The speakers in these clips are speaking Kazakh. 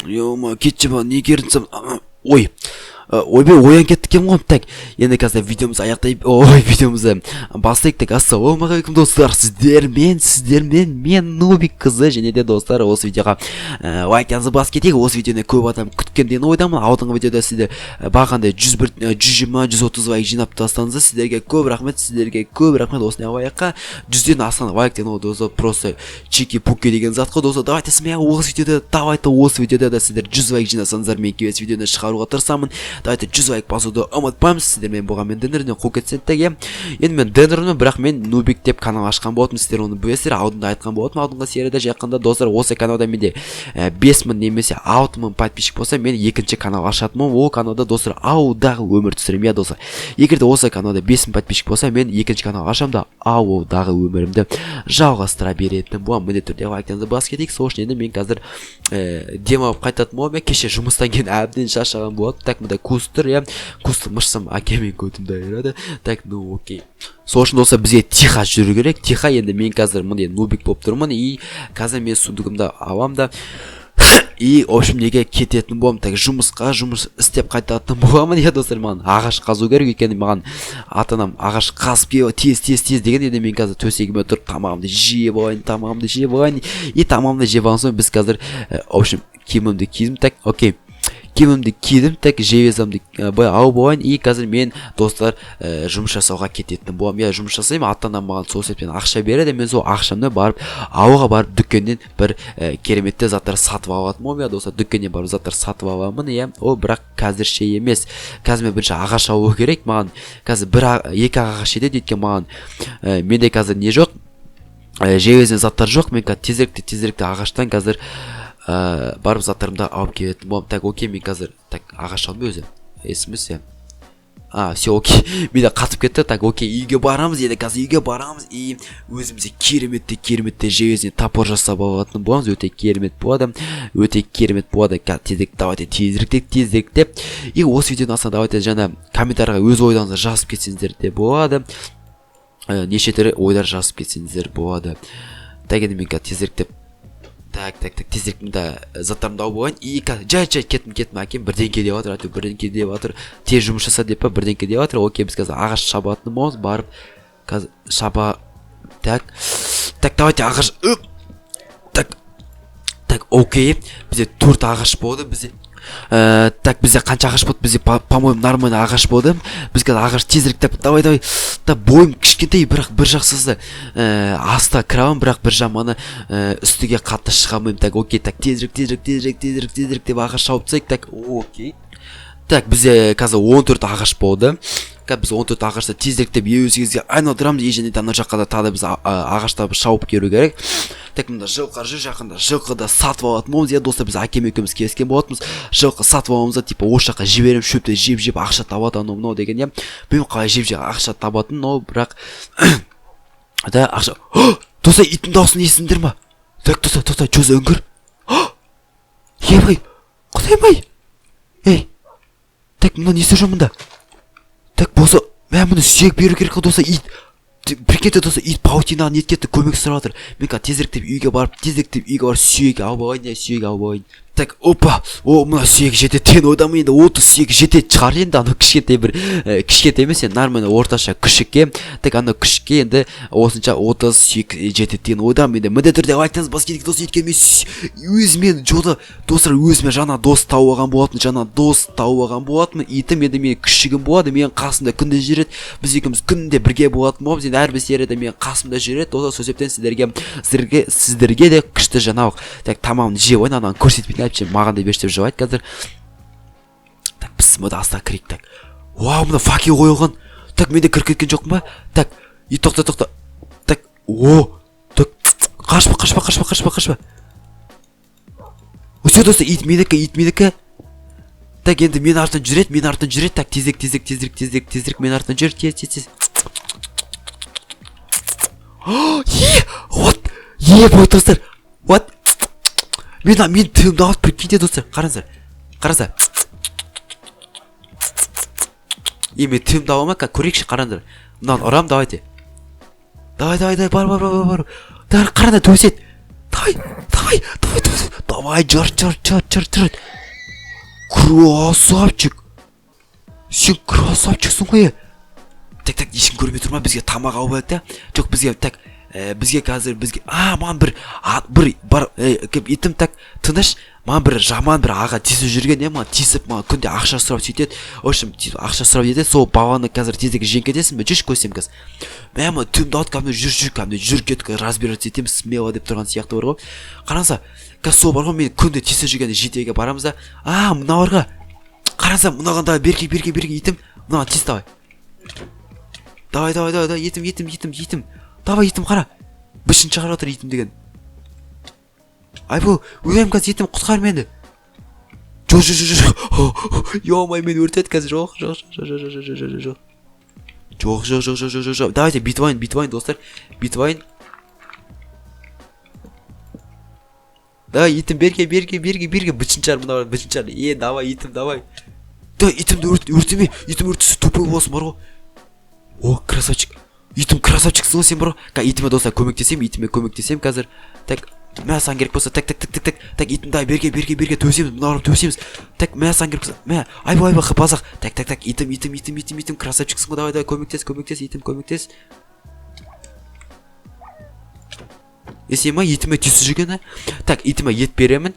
Ё-мо, кетші ба, не керінсім. Ой. Ойбай оян кеттік ем ғой. Так, енді қазір видеомызды аяқтайып, видеомызды бастайық. Так, ассалаумағалейкум достар. Сіздермен мен Нубик қызы, және де достар, осы видеоға лайктарыңызды басып кетейік. Осы видеоны көп адам күткенден ойдамын. Алдыңғы видеода сіздер бағандай 120-130 лайк жинап тастаңыздар. Сіздерге көп рахмет, осындай лайкқа 100-ден астам лайктен ол достар, просто чики-пуки деген зат қой достар. Давайте осы видеода да сіздер 100 лайк жинасаңыздар, мен келесі видеоны шығаруға тырысамын. Давайте 100 лайк басуды ұмытпаймыз. Сіздермен болған мен Денерден қол кетсенттегі. Енді мен Денермін, бірақ мен Нубик деп канал ашқан болатым. Сіздер оны білесіздер, алдында айтқан болатым. Алдыңғы серияда жақында достар, осы каналда менде 5000 немесе 6000 подписчик болса, мен екінші канал ашатынмын. Ол каналда достар ауылдағы өмір түсіремін. Я достар, егер де осы каналда 5000 подписчик болса, мен екінші канал ашамын да ауылдағы өмірімді жалғастыра беретінім боламын. Міндетті түрде лайктарыңызды басып кетейік. Сол үшін енді мен қазір демалып қайтатын боламын. Мен кеше жұмыстан кейін әбден шаршаған болатым. Так, мында кустыр, я кусты мышсам әкемен көтімді айырады. Так, ну окей. Сол үшін болса бізге тихо жүру керек. Тихо, енді мен қазір міне Нубик болып тұрмын. И қазір мен сундығымды алам да. И в общем неге кететін боламын. Так, жұмыс істеп қайтатын боламын. Я достар, маған ағаш қазу керек екен. Маған ата-анам ағаш қазып тез деген. Енді мен қазір төсегіме тұрып тамағымды жеп алайын. И тамағымды жеп алған соң біз қазір в общем киімімді кидім. Так, окей. Киімімді кидім, так, жевезамды алып алайын. И қазір мен достар жұмыс жасауға кететін боламын. Я жұмыс жасаймын, ата-анам маған сол себептен ақша береді. Мен сол ақшамды барып ауылға барып дүкеннен бір кереметті заттар сатып алатын боламын. Я достар, дүкеннен барып заттар сатып аламын. Я ол бірақ қазірше емес. Қазір мен бірінші ағаш алу керек. Маған қазір екі ағаш жетеді. Өйткені маған менде қазір не жоқ, жевезен заттар жоқ. Мен қазір тезіректі ағаштан қазір барып заттарымды алып келетін боламын. Так, окей, мен қазір ағаш алып өзі есіміз. Все, окей, мен қатып кетті. Так, окей, үйге барамыз. Енді қазір үйге барамыз. И өзімізде кереметті жевезен топор жасап алатын боламыз. Өте керемет болады. Давайте тезіректеп. И осы видеоны астына давайте жаңа комментарияға өз ойдарыңызды жазып кетсеңіздер де болады. Неше түрлі ойдар жазып кетсеңіздер болады. Так, енді мен тезіректеп. Так, тезіректімді заттарымды алып болайын. И жай кеттім әкем бірдеңке деп жатыр. Тез жұмыс жаса деп бірдеңке деп жатыр. Окей, біз қазір ағаш шабатын боламыз. Барып қазір шаба. Так, давайте ағаш. Так, окей. Бізде 4 ағаш болды. Так, бізде қанша ағаш болды? Бізде, по-моему, нормально ағаш болды. Біз қазір ағаш тезіректеп. Давай. Так, бойым кішкентай, бірақ бір жақсызды аста кірамын, бірақ бір жаманы үстіге қатты шығамайым. Так, окей, так, тезірек деп ағаш шауып тастайық. Так, окей. Так, бізде қазір 14 ағаш болды. Біз 14 ағашты тезіректеп өзімізге айналдырамыз. Және де ана жаққа да тағы біз ағаштарды шауып келу керек. Так, мында жылқы жүр, жақында жылқыда сатып алатын боламыз. Достар, біз әкем екеуміз келіскен болатынбыз. Жылқы сатып аламыз да, типа осы жаққа жіберем, шөпті жеп ақша табатын мынау деген. Я білмеймін қалай жеп ақша табатын, но бірақ да ақша. Достар, иттің дауысын естіңдер ма? Так, достар, жүз үңгір. Ебай, құдайым-ай. Ей. Так, мына несі жүр мұнда? Так, болса, мен мұны сүйек беру керек қой достар. Ит. Прикиньте достар, ит паутинаға неткетті көмек сұрап жатыр. Мен тезіректеп үйге барып сүйек алып алайын. Так, опа, мына сүйек жетеді деген ойдамын. Енді 30 сүйек жетеді шығар. Енді ана кішкентай бір кішкентай емес, енді нормально орташа күшікке. Так, ана күшікке енді осынша 30 сүйек жетеді деген ойдамын. Енді міндетті түрде лайктарыңызды басып кетейік достар. Өйткені мен өзіме жаңа дос тауып алған болатынмын. Итім енді менің күшігім болады. Менің қасымда күнде жүреді. Біз екеуміз күнде бірге болатын боламыз. Енді әрбір серияда менің қасымда жүреді. Достар, сол себептен сіздерге де күшті жаңалық. Так, тамағымды жеп алайын, ананы көрсетпейтін әпше маған да берші деп жауайды қазір. Так, біз мұнда аста кірейік. Так, вау, мұнда факел қойылған. Так, менде кіріп кеткен жоқпын ба? Так, и тоқта. Так, так, қашпа. Өсе достар, ит менікі. Так, енді мен артынан жүреді. Так, тезірек мен артынан жүр. Тез. Вот, бой достар. Вот. Мен тымды алып прикиньте достар. Қараңыздар. Мен тымды алама, көрейікші, қараңыздар. Мынаны ұрам, давайте. Давай, бар. Қараңдар, төсет. Давай, Давай, жыр. Красавчик. Сен красавчиксың ғой. Так, ешкім көрмей тұр ма? Бізге тамақ алып алайық та. Жоқ, бізге так, бізге қазір маған бір бар кеп итім так тыныш. Маған бір жаман бір аға тиісіп жүрген, маған тиісіп маған күнде ақша сұрап сөйтеді. В общем, ақша сұрап еді. Сол баланы қазір тезірек жеңіп кетесің бе? Жүрші көсем кез. Мама түнді алып кәдімгі жүр кетіп разбираться етеміз смело деп тұрған сияқты бар ғой. Қараңыздар, қазір сол бар ғой, мен күнде тиісіп жүргенде жетеге барамыз да. Мыналарға. Қараңыздар, мынаған давай берге итім. Мынаған тиіс давай. Давай, етім. Давай етім қара. Бішін шығарып отыр етім деген. Бұл, өлем қазір етім құтқар мені. Жоқ. Йомай, мен өртеді қазір. Жоқ. Давайте битвайн достар. Битвайн. Давай етім берге. Бішін шығар мына бар. Давай етім, давай. Да, етімді өртеме. Етім өртісі тупой болсын бар ғой. О, красавчик. Итім красавчиксың ғой сен бро. Итіме достар көмектесем қазір. Так, мә сан керек болса. Так, итім дай берге төсеміз. Мыналарым төсеміз. Так, мә сан керек болса. Мә, айбай қыпазақ. Так, итім красавчиксың ғой. Давай, көмектес, итім көмектес. Сен ма итіме түйсі жүрген, Так, итіме ет беремін.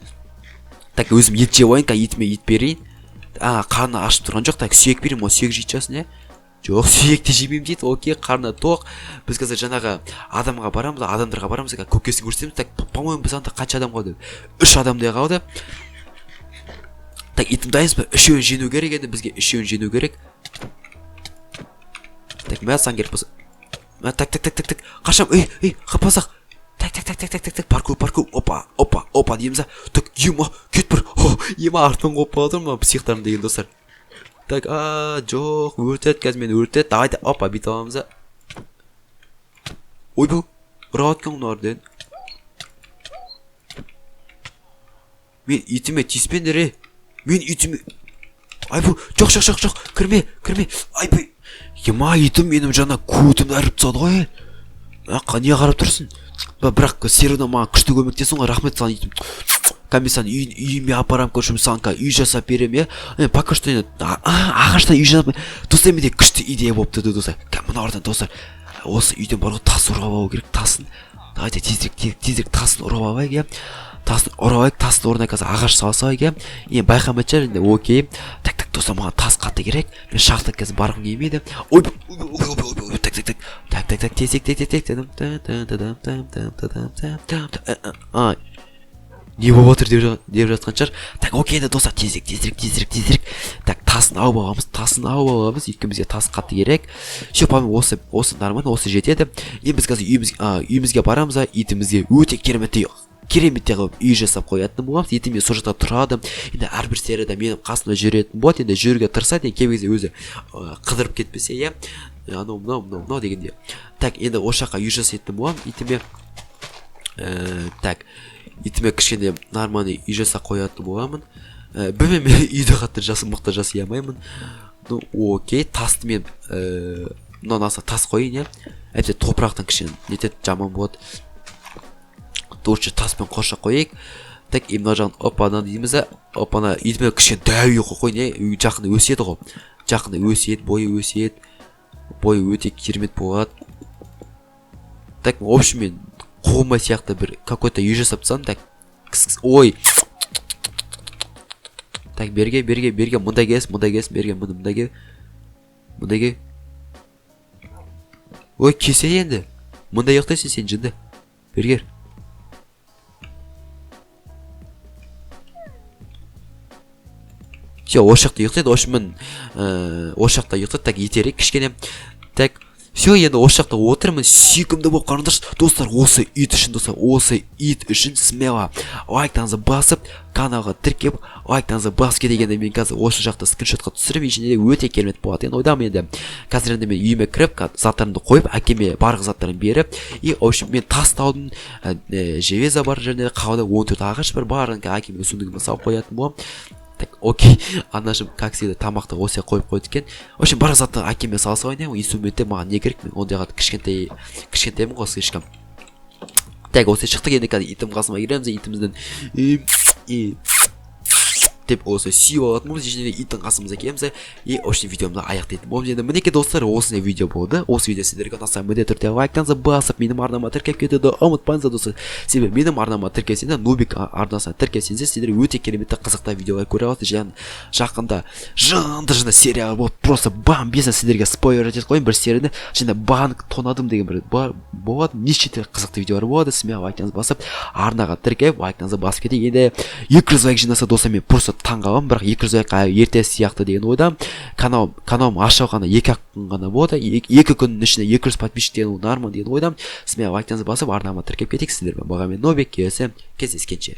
Так, өзім ет жеп алайын, итіме ет берейін. Қарны ашып тұрған жоқ. Так, сүйек берейін, о сүйек жейт жасын, Жоқ, сүйекті жемеймін дейді. Окей, қарны тоқ. Біз қазір жаңағы адамдарға барамыз, көкесін көрсетеміз. Так, по-моему, біз анда қанша адам қалды? 3 адамдай қалды. Так, итім дайынсыз ба? 3-еуін жеңу керек еді, бізге 3-еуін жеңу керек. Так, мә сан керек болса. Так, қашам, қапазақ. Так, паркур, опа дейміз. Так, ема, кет бір. Ема артын қоп қалдыр ма, психтарым деген достар. Так, жоқ, өртет, қазір мені өртет. Давайте, опа, бит аламыз. Ой, бұл, ұрап атқан ұнарден. Мен итіме тиіспендер, Мен итіме... Ай, бұл, жоқ, кірме. Ай, бұл, ема итім менің жаңа көтімді әріп тұсады ғой. Не қарап тұрсын? Бірақ серуна маған күшті көмектесің ғой, рахмет саған итім. Мен саған үйіме апарам көршім саған үй жасап берем, Пока что ағаштан үй жасап. Достар, менде күшті идея болып тұр, достар. Мына ордан, достар. Осы үйден барғы тас ұрап алу керек, тасын. Давайте тезірек тасын ұрап алайық, тасын орнына қазір ағаш салсайық, байқамайды шығар, енді окей. Так, достар, маған тас қатты керек. Мен шақты қазір барғым келмейді. Ой, так. Не болып отыр деп жатқан шығар. Так, окей, енді достар, тезірек. Так, тасын алып аламыз. Өйткені бізге тас қатты керек. Осы нормально, осы жетеді. Біз қазір үйімізге барамыз, итімізге өте кереметтей қылып үй жасап қоятын боламыз. Итім сол жақта тұрады. Енді әрбір серияда менің қасымда жүретін болады. Енді жүруге тырысады, кей кезде өзі қыдырып кетпесе, мынау дегенде. Так, енді осы жаққа үй жасайтын боламын итіме. Так, итіме кішкене нормальный үй жаса қоятын боламын. Білмеймін, мен үйді қатты мықты жасай алмаймын. Ну, окей, тасты мен мынау аса тас қойын, Әйтсе топырақтан кішкене нетеді, жаман болады. Дұршы таспен қоршап қойайық. Так, мына жағын опана дейміз. Опана итіме кішкене дәуі қойын, үй жақында өседі ғой. Бойы өседі. Бойы өте керемет болады. Так, в общем, мен қоғымай сияқты бір какой-то үй жасап тысам. Так, ой. Так, берге, мұндай кес, берге, мұндай ке. Ой, кесе енді. Мұндай еқтайсың сен жынды. Бергер. Все, ошақта еқтайды, ошақта еқтайды, так, етерек, кішкене. Так, все, енді ошақта отырмын, сүйкімді болып қарындыршы. Достар, осы ит үшін смело лайктаңызды басып, каналға тіркеп, лайктаңызды басып дегенде мен қазір осы жақта скриншотқа түсіріп, ішінде өте керемет болады. Енді ойдамын енді. Қазір енді мен үйіме кіріп, заттарымды қойып, әкеме барлық заттарын беріп, общем, мен тастаудың железо бар жерінде қалды 14 ағаш барын әкеме сундығыма салып қоятын боламын. Так, окей, анашым, как всегда, тамақты осы қойып қойды екен. В общем, бар затты әкеме салса ойнайын, инструментте маған не керек, мен ондайға кішкентаймын ғой, слишком. Так, осы шықтық, енді қазір итім қасыма келеміз, итіміздің и деп осы сүйіп алатын боламыз және иттің қасымызға келеміз и осы видеомды аяқтайтын боламыз. Енді мінекей достар, осындай видео болды. Осы видео сіздерге ұнаса міндетті түрде лайктарыңызды басып менің арнама тіркеліп кетуді ұмытпаңыздар достар. Себебі менің арнама тіркелсеңіздер, Нубик арнасына тіркелсеңіздер, сіздер өте керемет қызықты видеолар көре аласыздар. Және жақында жынды сериал болады. Просто бомбезно, сіздерге спойлер айтып қояйын, бір серияда және банк тонадым деген бір болады. Неше түрлі қызықты видеолар болады. Смело лайктарыңызды басып арнаға тіркеліп лайктарыңызды басып кетейік. Енді 200 лайк жинаса достар, мен просто таңғаламын, бірақ 200 лайкқа ерте сияқты деген ойдамын. Каналым ашып ғана 2 күн ғана болды. 2 күннің ішінде 200 подписчик деген норма деген ойдамын. Смело лайктарыңызды басып арнама тіркеліп кетейік. Сіздермен бағамен Нубик, кездескенше.